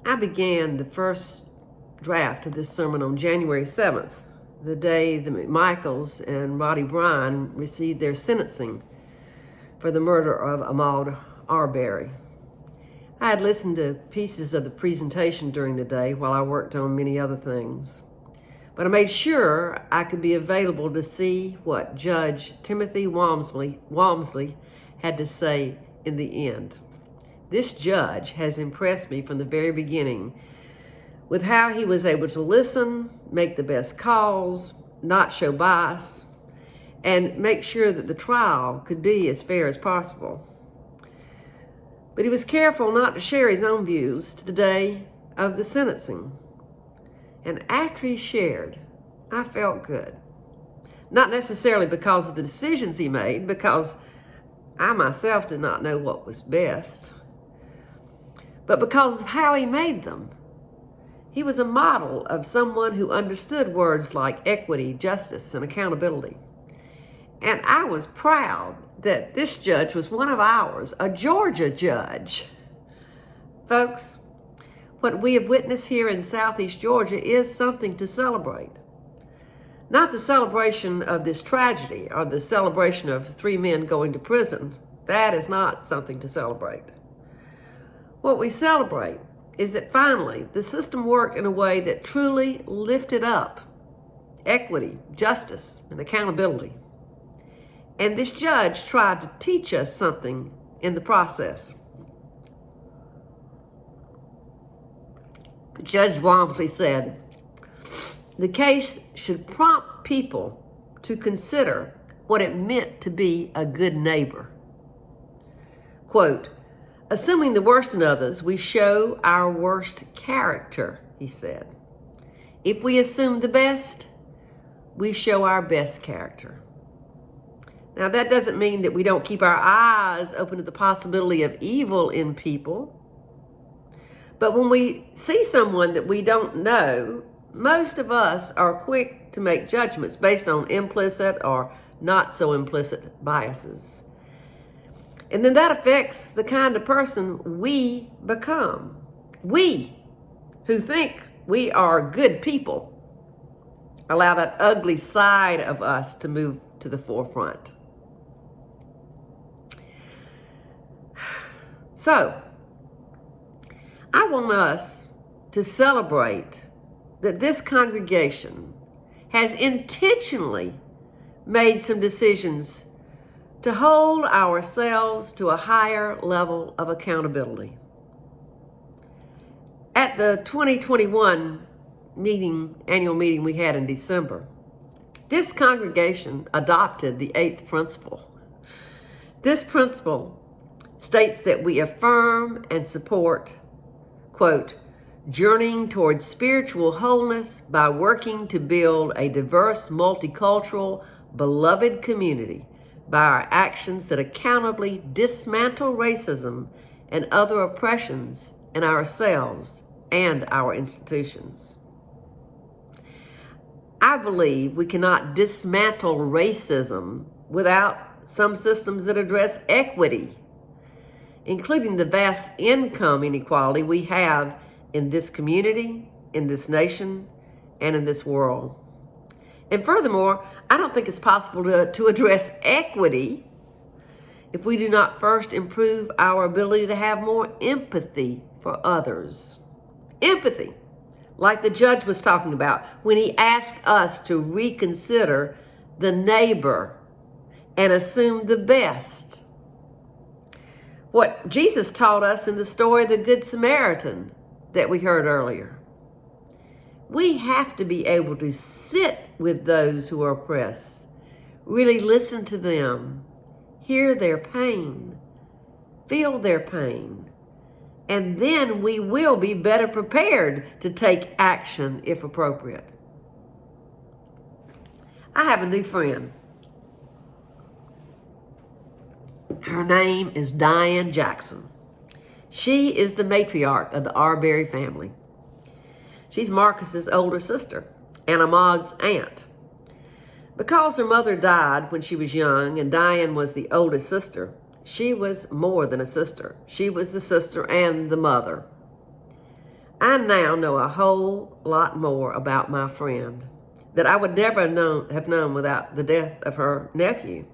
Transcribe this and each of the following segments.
I began the first draft of this sermon on January 7th, the day the McMichaels and Roddy Bryan received their sentencing for the murder of Ahmaud Arbery. I had listened to pieces of the presentation during the day while I worked on many other things, but I made sure I could be available to see what Judge Timothy Walmsley had to say in the end. This judge has impressed me from the very beginning with how he was able to listen, make the best calls, not show bias, and make sure that the trial could be as fair as possible. But he was careful not to share his own views to the day of the sentencing. And after he shared, I felt good. Not necessarily because of the decisions he made, because I myself did not know what was best, but because of how he made them. He was a model of someone who understood words like equity, justice, and accountability. And I was proud that this judge was one of ours, a Georgia judge. Folks, what we have witnessed here in Southeast Georgia is something to celebrate. Not the celebration of this tragedy or the celebration of 3 men going to prison. That is not something to celebrate. What we celebrate is that finally the system worked in a way that truly lifted up equity, justice, and accountability. And this judge tried to teach us something in the process. Judge Walmsley said, "The case should prompt people to consider what it meant to be a good neighbor." Quote, "Assuming the worst in others, we show our worst character," he said. "If we assume the best, we show our best character." Now, that doesn't mean that we don't keep our eyes open to the possibility of evil in people. But when we see someone that we don't know, most of us are quick to make judgments based on implicit or not so implicit biases. And then that affects the kind of person we become. We, who think we are good people, allow that ugly side of us to move to the forefront. So, I want us to celebrate that this congregation has intentionally made some decisions to hold ourselves to a higher level of accountability. At the 2021 annual meeting we had in December, this congregation adopted the 8th principle. This principle states that we affirm and support, quote, "journeying towards spiritual wholeness by working to build a diverse, multicultural, beloved community by our actions that accountably dismantle racism and other oppressions in ourselves and our institutions." I believe we cannot dismantle racism without some systems that address equity, including the vast income inequality we have in this community, in this nation, and in this world. And furthermore, I don't think it's possible to address equity if we do not first improve our ability to have more empathy for others. Empathy, like the judge was talking about when he asked us to reconsider the neighbor and assume the best. What Jesus taught us in the story of the Good Samaritan that we heard earlier. We have to be able to sit with those who are oppressed, really listen to them, hear their pain, feel their pain, and then we will be better prepared to take action if appropriate. I have a new friend. Her name is Diane Jackson. She is the matriarch of the Arbery family. She's Marcus's older sister and Ahmaud's aunt. Because her mother died when she was young and Diane was the oldest sister, she was more than a sister. She was the sister and the mother. I now know a whole lot more about my friend that I would never have known without the death of her nephew.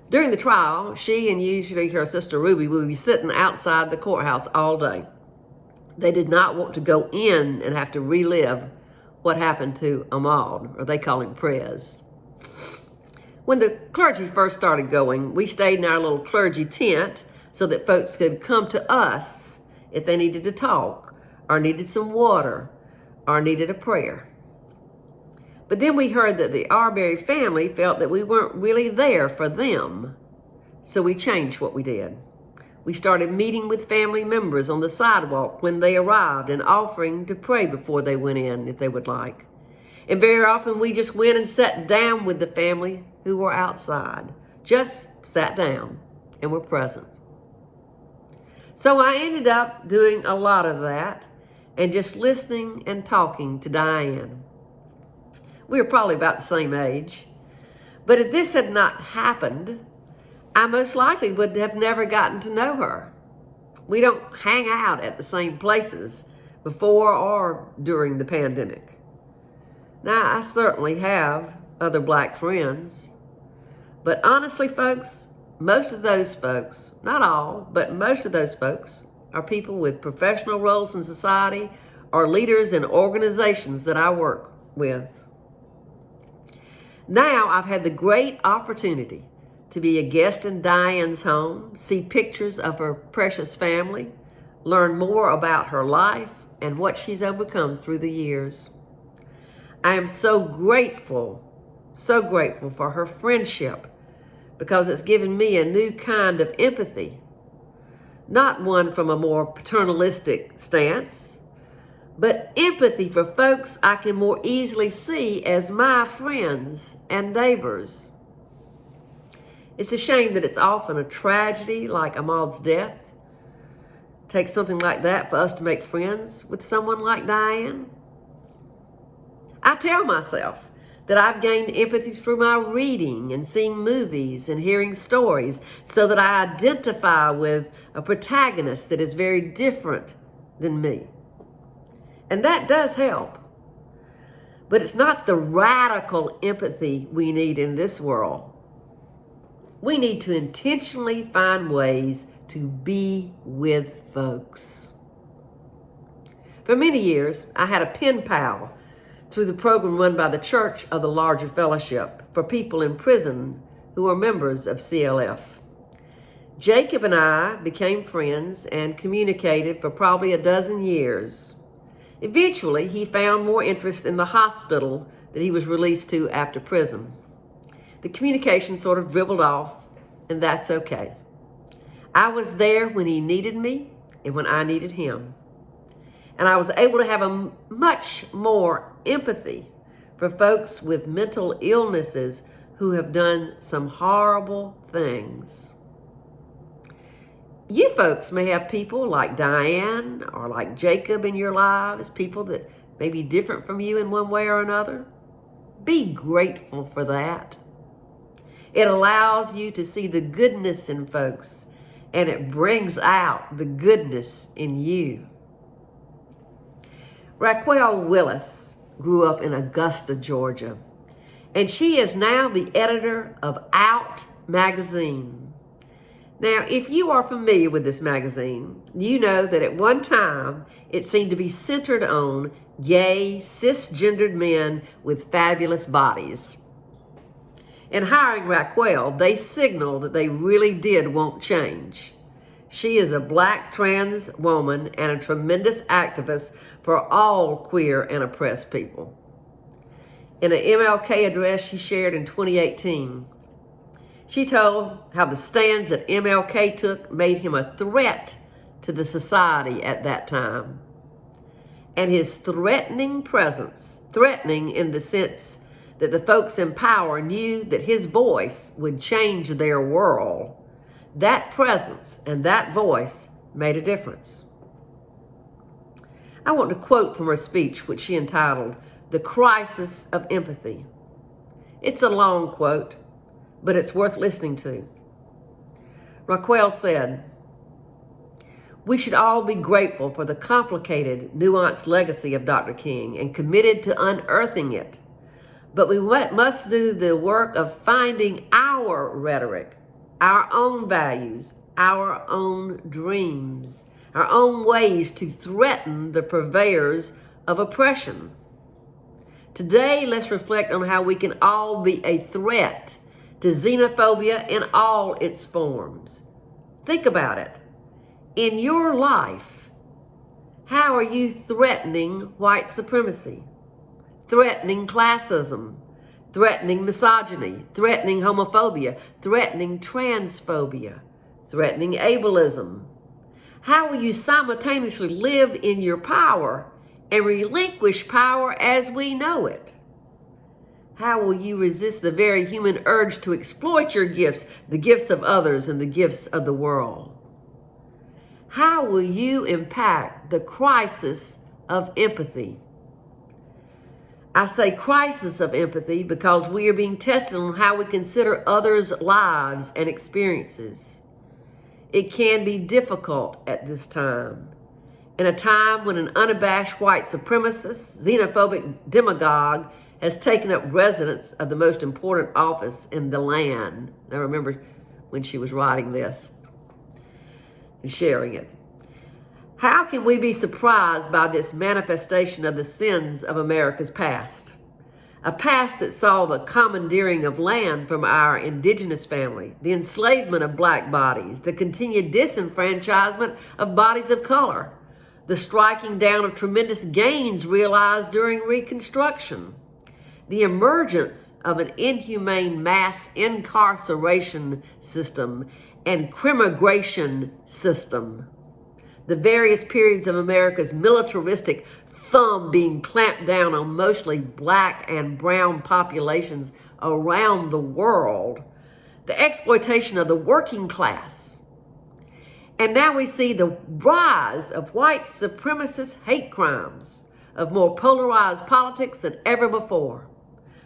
During the trial, she and usually her sister Ruby would be sitting outside the courthouse all day. They did not want to go in and have to relive what happened to Ahmaud, or they call him Prez. When the clergy first started going, we stayed in our little clergy tent so that folks could come to us if they needed to talk, or needed some water, or needed a prayer. But then we heard that the Arbery family felt that we weren't really there for them, so we changed what we did. We started meeting with family members on the sidewalk when they arrived and offering to pray before they went in if they would like. And very often we just went and sat down with the family who were outside. Just sat down and were present. So I ended up doing a lot of that and just listening and talking to Diane. We were probably about the same age. But if this had not happened, I most likely would have never gotten to know her. We don't hang out at the same places before or during the pandemic. Now, I certainly have other black friends, but honestly, folks, most of those folks, not all, but most of those folks are people with professional roles in society or leaders in organizations that I work with. Now, I've had the great opportunity to be a guest in Diane's home, see pictures of her precious family, learn more about her life and what she's overcome through the years. I am so grateful for her friendship because it's given me a new kind of empathy, not one from a more paternalistic stance, but empathy for folks I can more easily see as my friends and neighbors. It's a shame that it's often a tragedy like Ahmaud's death. It takes something like that for us to make friends with someone like Diane. I tell myself that I've gained empathy through my reading and seeing movies and hearing stories so that I identify with a protagonist that is very different than me. And that does help. But it's not the radical empathy we need in this world. We need to intentionally find ways to be with folks. For many years, I had a pen pal through the program run by the Church of the Larger Fellowship for people in prison who are members of CLF. Jacob and I became friends and communicated for probably a dozen years. Eventually, he found more interest in the hospital that he was released to after prison. The communication sort of dribbled off, and that's okay. I was there when he needed me and when I needed him. And I was able to have a much more empathy for folks with mental illnesses who have done some horrible things. You folks may have people like Diane or like Jacob in your lives, people that may be different from you in one way or another. Be grateful for that. It allows you to see the goodness in folks, and it brings out the goodness in you. Raquel Willis grew up in Augusta, Georgia, and she is now the editor of Out magazine. Now, if you are familiar with this magazine, you know that at one time it seemed to be centered on gay, cisgendered men with fabulous bodies. In hiring Raquel, they signal that they really did want change. She is a black trans woman and a tremendous activist for all queer and oppressed people. In an MLK address she shared in 2018, she told how the stands that MLK took made him a threat to the society at that time. And his threatening presence, threatening in the sense that the folks in power knew that his voice would change their world, that presence and that voice made a difference. I want to quote from her speech, which she entitled, "The Crisis of Empathy." It's a long quote, but it's worth listening to. Raquel said, We should all be grateful for the complicated, nuanced legacy of Dr. King and committed to unearthing it. But we must do the work of finding our rhetoric, our own values, our own dreams, our own ways to threaten the purveyors of oppression. Today, let's reflect on how we can all be a threat to xenophobia in all its forms. Think about it. In your life, how are you threatening white supremacy, threatening classism, threatening misogyny, threatening homophobia, threatening transphobia, threatening ableism? How will you simultaneously live in your power and relinquish power as we know it? How will you resist the very human urge to exploit your gifts, the gifts of others, and the gifts of the world? How will you impact the crisis of empathy? I say crisis of empathy because we are being tested on how we consider others' lives and experiences. It can be difficult at this time. In a time when an unabashed white supremacist, xenophobic demagogue has taken up residence of the most important office in the land. I remember when she was writing this and sharing it. How can we be surprised by this manifestation of the sins of America's past? A past that saw the commandeering of land from our indigenous family, the enslavement of black bodies, the continued disenfranchisement of bodies of color, the striking down of tremendous gains realized during Reconstruction, the emergence of an inhumane mass incarceration system and crimigration system, the various periods of America's militaristic thumb being clamped down on mostly black and brown populations around the world, the exploitation of the working class. And now we see the rise of white supremacist hate crimes, of more polarized politics than ever before.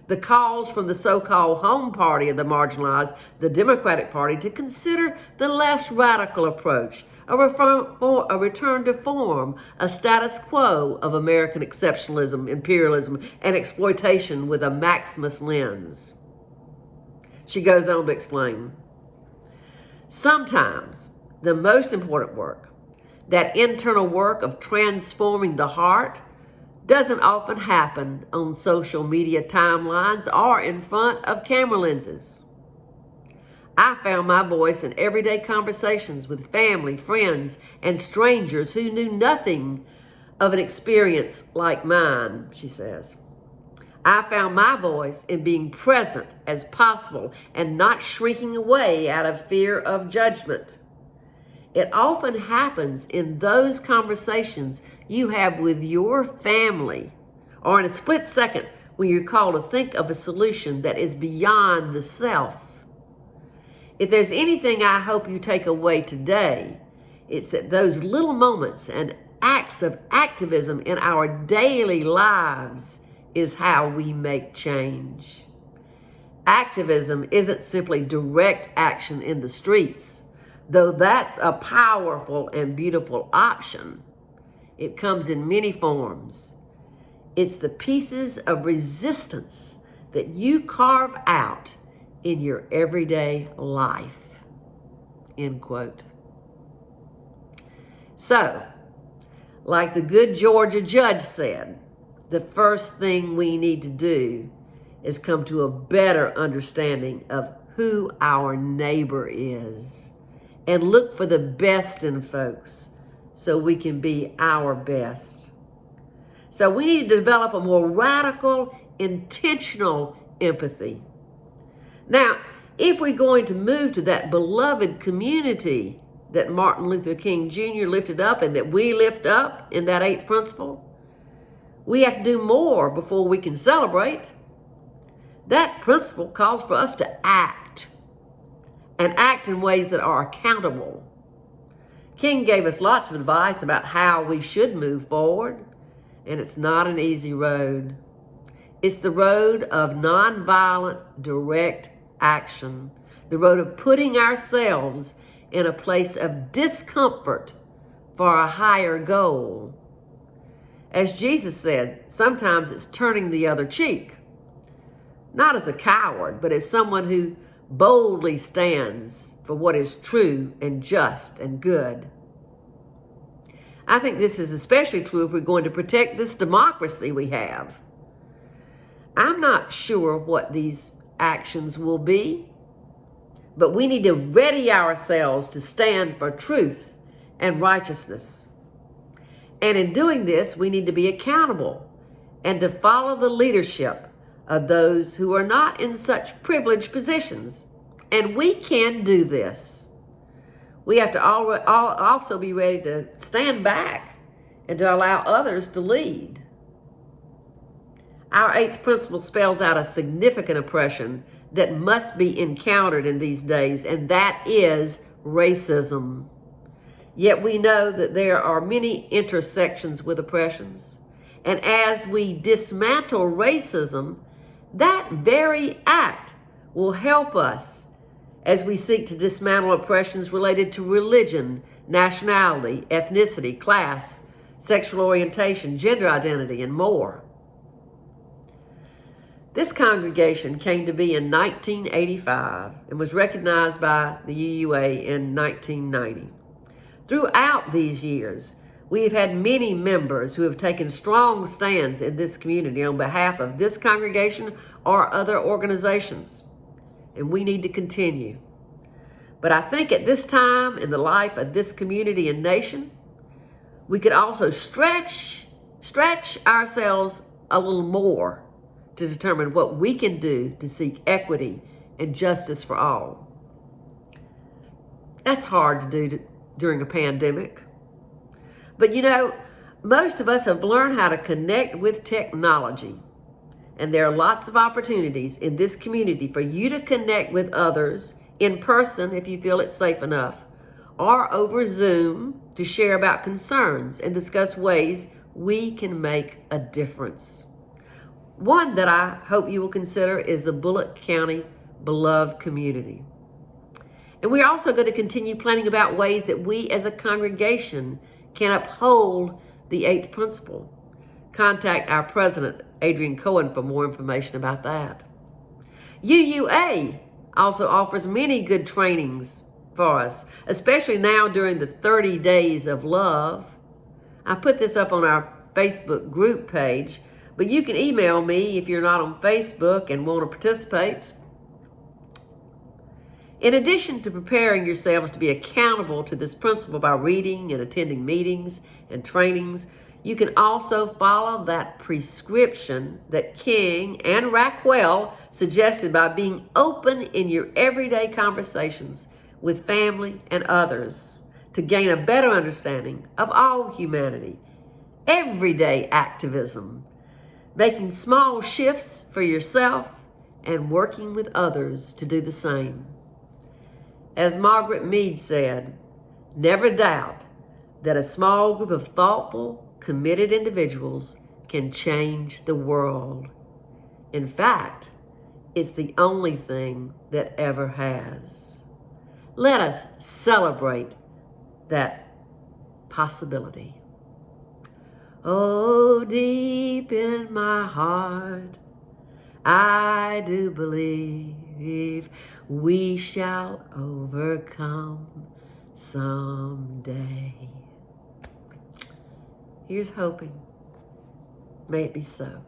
The calls from the so-called home party of the marginalized, the Democratic Party, to consider the less radical approach, a return to form, a status quo of American exceptionalism, imperialism, and exploitation with a Maximus lens. She goes on to explain, sometimes the most important work, that internal work of transforming the heart, doesn't often happen on social media timelines or in front of camera lenses. I found my voice in everyday conversations with family, friends, and strangers who knew nothing of an experience like mine, she says. I found my voice in being present as possible and not shrinking away out of fear of judgment. It often happens in those conversations you have with your family, or in a split second when you're called to think of a solution that is beyond the self. If there's anything I hope you take away today, it's that those little moments and acts of activism in our daily lives is how we make change. Activism isn't simply direct action in the streets, though that's a powerful and beautiful option. It comes in many forms. It's the pieces of resistance that you carve out in your everyday life. End quote. So, like the good Georgia judge said, the first thing we need to do is come to a better understanding of who our neighbor is and look for the best in folks so we can be our best. So we need to develop a more radical, intentional empathy. Now, if we're going to move to that beloved community that Martin Luther King Jr. lifted up and that we lift up in that 8th principle, we have to do more before we can celebrate. That principle calls for us to act, and act in ways that are accountable. King gave us lots of advice about how we should move forward, and it's not an easy road. It's the road of nonviolent, direct action, the road of putting ourselves in a place of discomfort for a higher goal. As Jesus said, sometimes it's turning the other cheek, not as a coward, but as someone who boldly stands for what is true and just and good. I think this is especially true if we're going to protect this democracy we have. I'm not sure what these actions will be, but we need to ready ourselves to stand for truth and righteousness. And in doing this, we need to be accountable and to follow the leadership of those who are not in such privileged positions. And we can do this. We have to also be ready to stand back and to allow others to lead. Our eighth principle spells out a significant oppression that must be encountered in these days, and that is racism. Yet we know that there are many intersections with oppressions. And as we dismantle racism, that very act will help us as we seek to dismantle oppressions related to religion, nationality, ethnicity, class, sexual orientation, gender identity, and more. This congregation came to be in 1985 and was recognized by the UUA in 1990. Throughout these years, we have had many members who have taken strong stands in this community on behalf of this congregation or other organizations, and we need to continue. But I think at this time in the life of this community and nation, we could also stretch ourselves a little more to determine what we can do to seek equity and justice for all. That's hard to do during a pandemic. But you know, most of us have learned how to connect with technology. And there are lots of opportunities in this community for you to connect with others in person if you feel it's safe enough, or over Zoom to share about concerns and discuss ways we can make a difference. One that I hope you will consider is the Bullock County Beloved Community. And we're also going to continue planning about ways that we as a congregation can uphold the eighth principle. Contact our president, Adrian Cohen, for more information about that. UUA also offers many good trainings for us, especially now during the 30 days of love. I put this up on our Facebook group page, but you can email me if you're not on Facebook and want to participate. In addition to preparing yourselves to be accountable to this principle by reading and attending meetings and trainings, you can also follow that prescription that King and Rackwell suggested by being open in your everyday conversations with family and others to gain a better understanding of all humanity. Everyday activism, making small shifts for yourself and working with others to do the same. As Margaret Mead said, never doubt that a small group of thoughtful, committed individuals can change the world. In fact, it's the only thing that ever has. Let us celebrate that possibility. Oh, deep in my heart, I do believe we shall overcome someday. Here's hoping. May it be so.